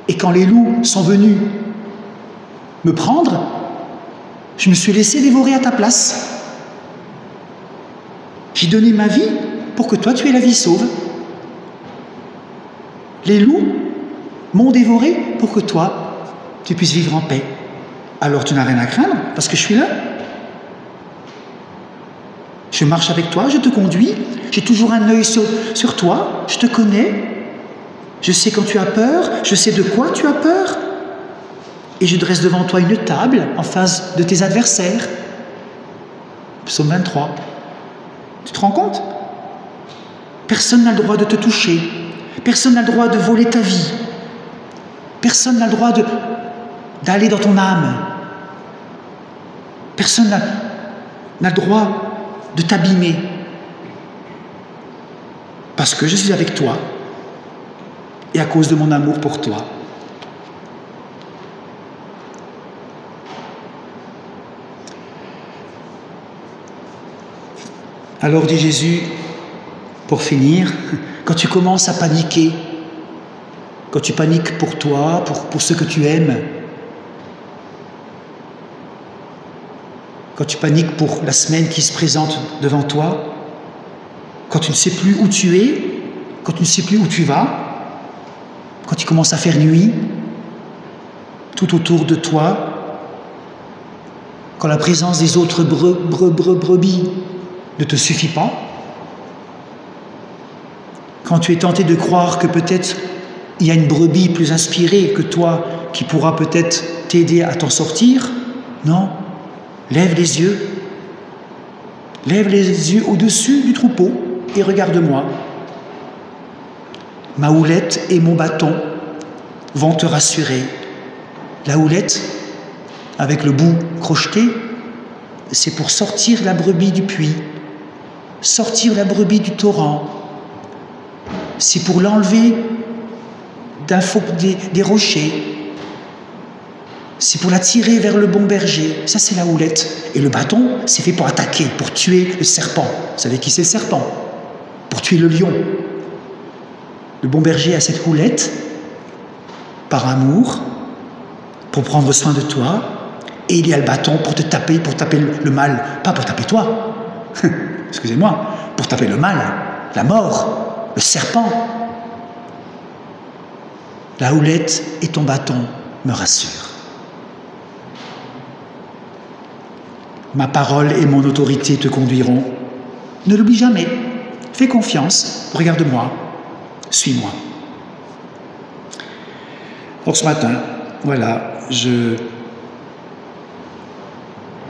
Et quand les loups sont venus me prendre, je me suis laissé dévorer à ta place. J'ai donné ma vie pour que toi tu aies la vie sauve. Les loups m'ont dévoré pour que toi tu puisses vivre en paix. Alors tu n'as rien à craindre parce que je suis là. Je marche avec toi, je te conduis, j'ai toujours un œil sur toi, je te connais, je sais quand tu as peur, je sais de quoi tu as peur. Et je dresse devant toi une table en face de tes adversaires. Psaume 23. Tu te rends compte? Personne n'a le droit de te toucher. Personne n'a le droit de voler ta vie. Personne n'a le droit d'aller dans ton âme. Personne n'a le droit de t'abîmer. Parce que je suis avec toi et à cause de mon amour pour toi. Alors, dit Jésus, pour finir, quand tu commences à paniquer, quand tu paniques pour toi, pour ceux que tu aimes, quand tu paniques pour la semaine qui se présente devant toi, quand tu ne sais plus où tu es, quand tu ne sais plus où tu vas, quand il commence à faire nuit, tout autour de toi, quand la présence des autres brebis ne te suffit pas, quand tu es tenté de croire que peut-être il y a une brebis plus inspirée que toi qui pourra peut-être t'aider à t'en sortir, non, lève les yeux au-dessus du troupeau et regarde-moi. Ma houlette et mon bâton vont te rassurer. La houlette, avec le bout crocheté, c'est pour sortir la brebis du puits, sortir la brebis du torrent. C'est pour l'enlever des rochers. C'est pour la tirer vers le bon berger. Ça, c'est la houlette. Et le bâton, c'est fait pour attaquer, pour tuer le serpent. Vous savez qui c'est le serpent? Pour tuer le lion. Le bon berger a cette houlette par amour, pour prendre soin de toi. Et il y a le bâton pour taper le mal. Pas pour taper toi. Excusez-moi. Pour taper le mal, la mort, le serpent. La houlette et ton bâton me rassurent. Ma parole et mon autorité te conduiront. Ne l'oublie jamais. Fais confiance. Regarde-moi. Suis-moi. Donc ce matin, voilà, je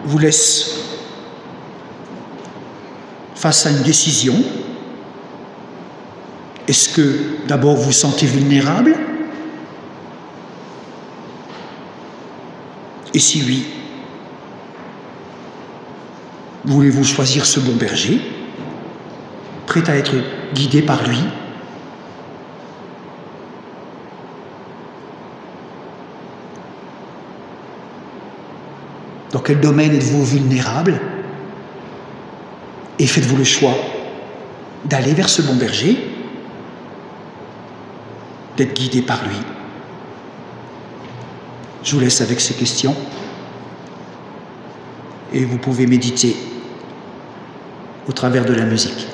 vous laisse face à une décision. Est-ce que d'abord vous vous sentez vulnérable? Et si oui, voulez-vous choisir ce bon berger, prêt à être guidé par lui? Dans quel domaine êtes-vous vulnérable? Et faites-vous le choix d'aller vers ce bon berger, d'être guidé par lui? Je vous laisse avec ces questions et vous pouvez méditer au travers de la musique.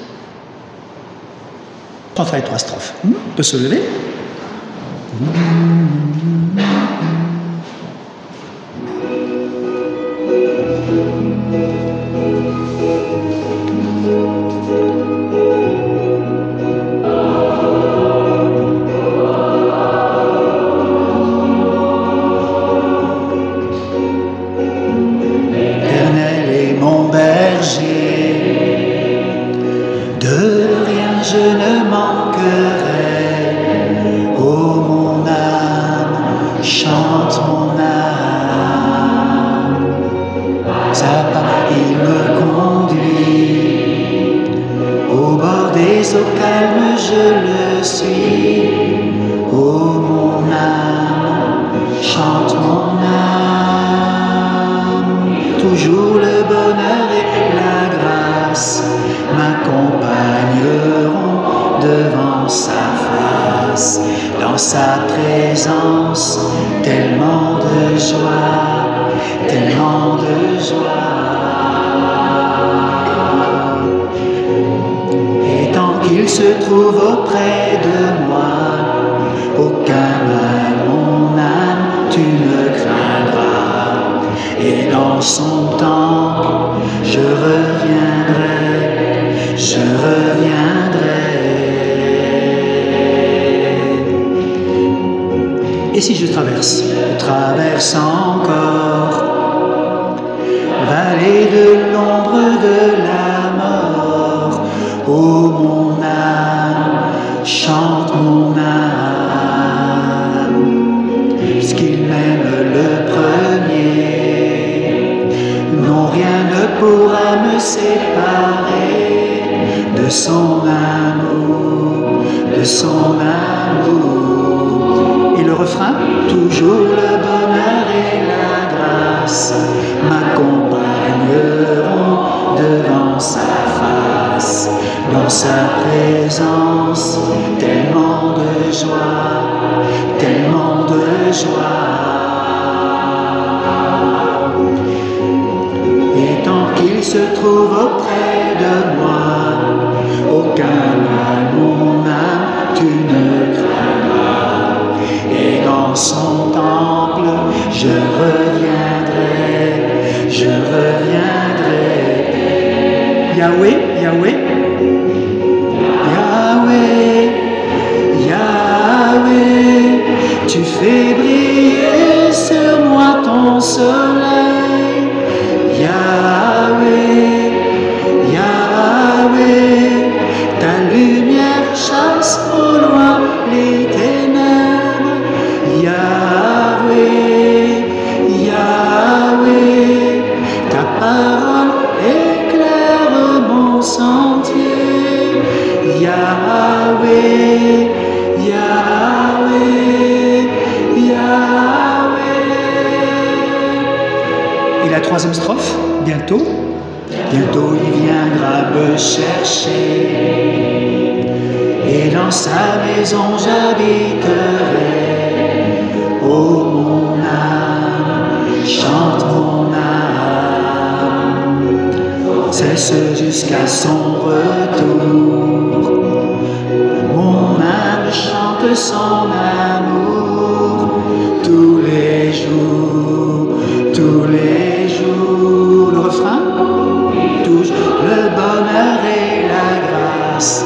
On fera les 3 strophes. On peut se lever. Et si je traverse encore, vallée de l'ombre de la mort, ô mon âme, chante mon âme, puisqu'il m'aime le premier, non rien ne pourra me séparer de son amour, de son amour. Et le refrain, toujours le bonheur et la grâce m'accompagneront devant sa face, dans sa présence, tellement de joie, tellement de joie. Et tant qu'il se trouve auprès de moi, aucun mal, mon âme, tu ne craindras. Et dans son temple, je reviendrai, je reviendrai. Yahweh, Yahweh, Yahweh, Yahweh, tu fais briller sur moi ton soleil. Yahweh, Yahweh, ta lumière chasse au loin les ténèbres. Yahweh, Yahweh, ta parole éclaire mon sentier. Yahweh, Yahweh, Yahweh. Et la 3e strophe, bientôt. Bientôt il viendra me chercher, et dans sa maison j'habiterai. Oh mon âme, chante mon âme, cesse jusqu'à son retour. Mon âme chante son amour tous les jours, tous les jours. Le refrain, toujours le bonheur et la grâce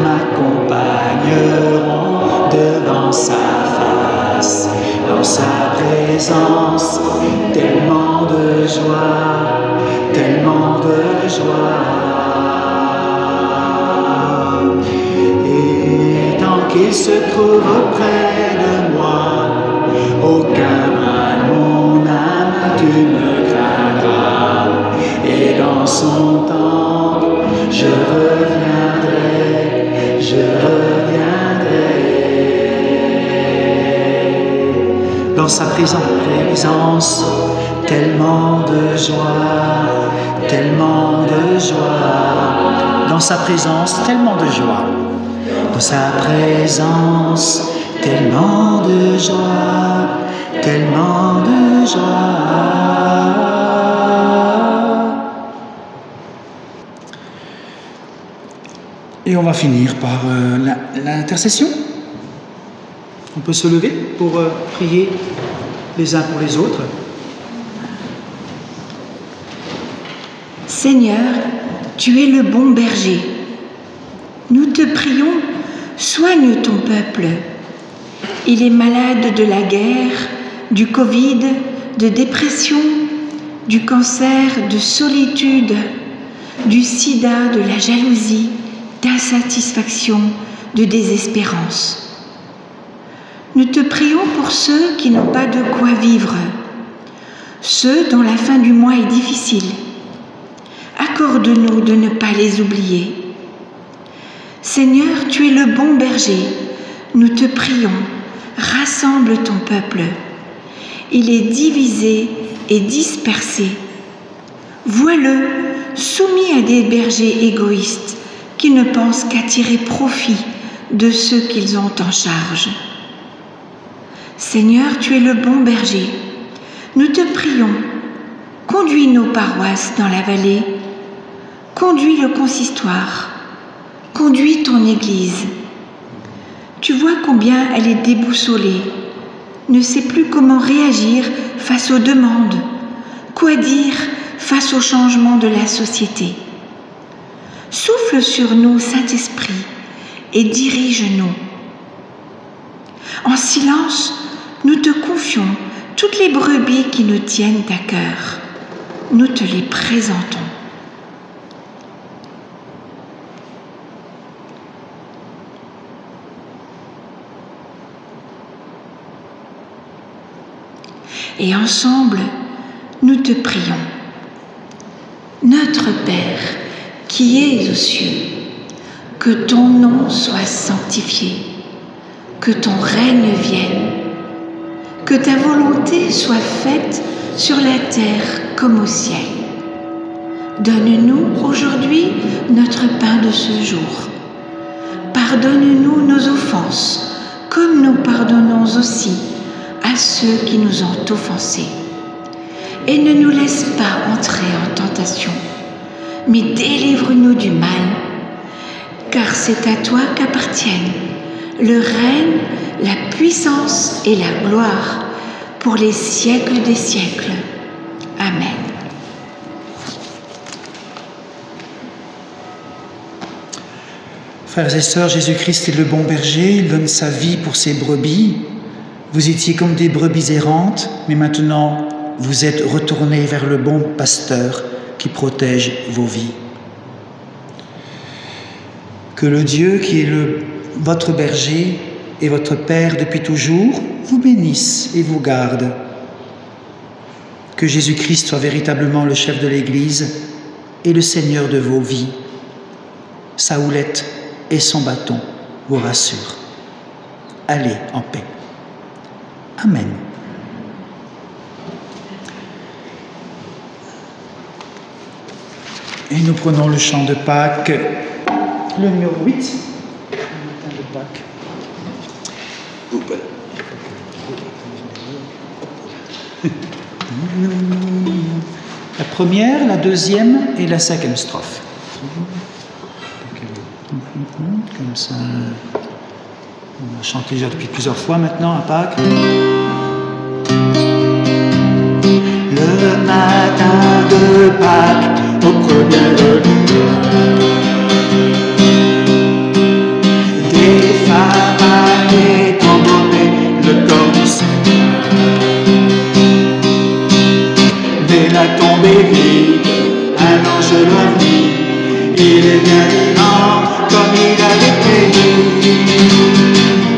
m'accompagneront devant sa face, dans sa présence, tellement de joie, tellement de joie. Et tant qu'il se trouve auprès de moi, aucun mal, mon âme, dans sa présence, tellement de joie, tellement de joie, dans sa présence, tellement de joie, dans sa présence, tellement de joie, tellement de joie. Et on va finir par l'intercession. On peut se lever pour prier les uns pour les autres. Seigneur, tu es le bon berger. Nous te prions, soigne ton peuple. Il est malade de la guerre, du Covid, de dépression, du cancer, de solitude, du sida, de la jalousie, d'insatisfaction, de désespérance. Nous te prions pour ceux qui n'ont pas de quoi vivre, ceux dont la fin du mois est difficile. Accorde-nous de ne pas les oublier. Seigneur, tu es le bon berger. Nous te prions, rassemble ton peuple. Il est divisé et dispersé. Vois-le, soumis à des bergers égoïstes qui ne pensent qu'à tirer profit de ceux qu'ils ont en charge. Seigneur, tu es le bon berger. Nous te prions, conduis nos paroisses dans la vallée, conduis le consistoire, conduis ton Église. Tu vois combien elle est déboussolée, ne sait plus comment réagir face aux demandes, quoi dire face au changement de la société. Souffle sur nous, Saint-Esprit, et dirige-nous. En silence, nous te confions toutes les brebis qui nous tiennent à cœur. Nous te les présentons. Et ensemble, nous te prions. Notre Père, qui es aux cieux, que ton nom soit sanctifié, que ton règne vienne, que ta volonté soit faite sur la terre comme au ciel. Donne-nous aujourd'hui notre pain de ce jour. Pardonne-nous nos offenses, comme nous pardonnons aussi à ceux qui nous ont offensés. Et ne nous laisse pas entrer en tentation, mais délivre-nous du mal, car c'est à toi qu'appartiennent le règne, la puissance et la gloire pour les siècles des siècles. Amen. Frères et sœurs, Jésus-Christ est le bon berger, il donne sa vie pour ses brebis. Vous étiez comme des brebis errantes, mais maintenant vous êtes retournés vers le bon pasteur qui protège vos vies. Que le Dieu qui est votre berger et votre Père depuis toujours vous bénisse et vous garde. Que Jésus-Christ soit véritablement le chef de l'Église et le Seigneur de vos vies. Sa houlette et son bâton vous rassurent. Allez en paix. Amen. Et nous prenons le chant de Pâques, le numéro 8, le matin de Pâques. La première, la deuxième et la cinquième strophe. Comme ça, on a chanté déjà depuis plusieurs fois maintenant à Pâques. Le matin de Pâques, au premier de des femmes allaient embrasser le corps du Seigneur. Dès la tombée vide, un ange leur dit, il est bien vivant comme il avait prévu.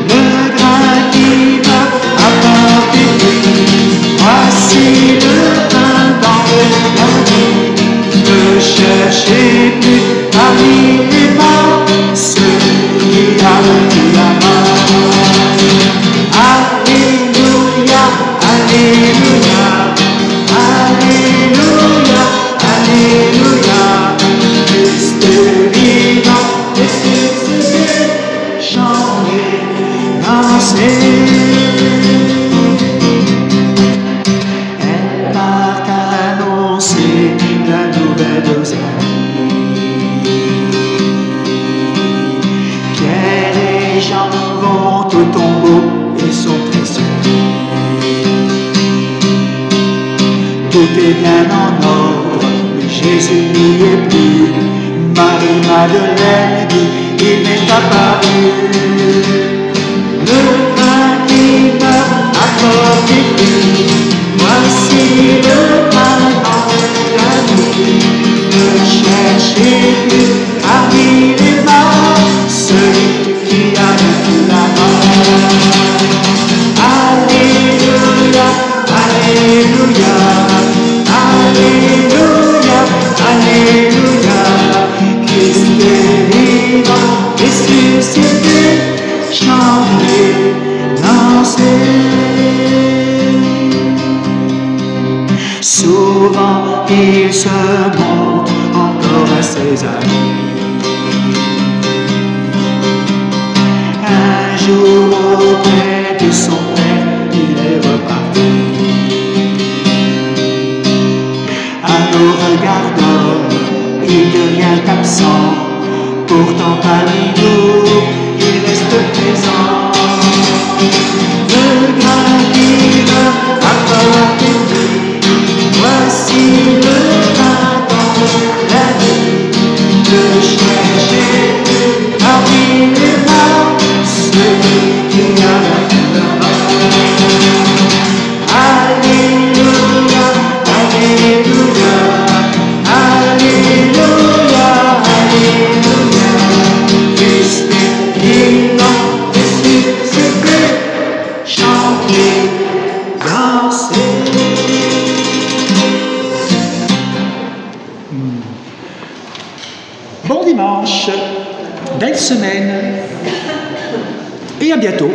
Le grain qui va apporter fruit, voici le pain dans le jardin. Ne cherche Elle part à annoncer la nouvelle aux amis. Pierre et Jean vont au tombeau et sont très surpris. Tout est bien en ordre, mais Jésus n'y est plus. Marie-Madeleine dit, il m'est apparu. Le pain qui meurt apporte des fruits. Voici le pain dans la nuit. Ne cherchez plus parmi les morts celui qui a vaincu la mort. Alléluia, Alléluia, Alléluia, Alléluia. Christ est vivant, ressuscité, chantez, dansez. Souvent il se montre encore à ses amis. Un jour auprès de son père, il est reparti. À nos regards d'homme, il devient absent. Pourtant parmi nous, il reste présent. Le grain qui meurt apporte des fruits. Voici le pain dans la nuit. Ne cherchez plus parmi les morts celui qui a vaincu la mort. Alléluia, Alléluia, Alléluia, Alléluia. Christ est vivant, ressuscité, chantez, dansez. Bon dimanche, belle semaine et à bientôt.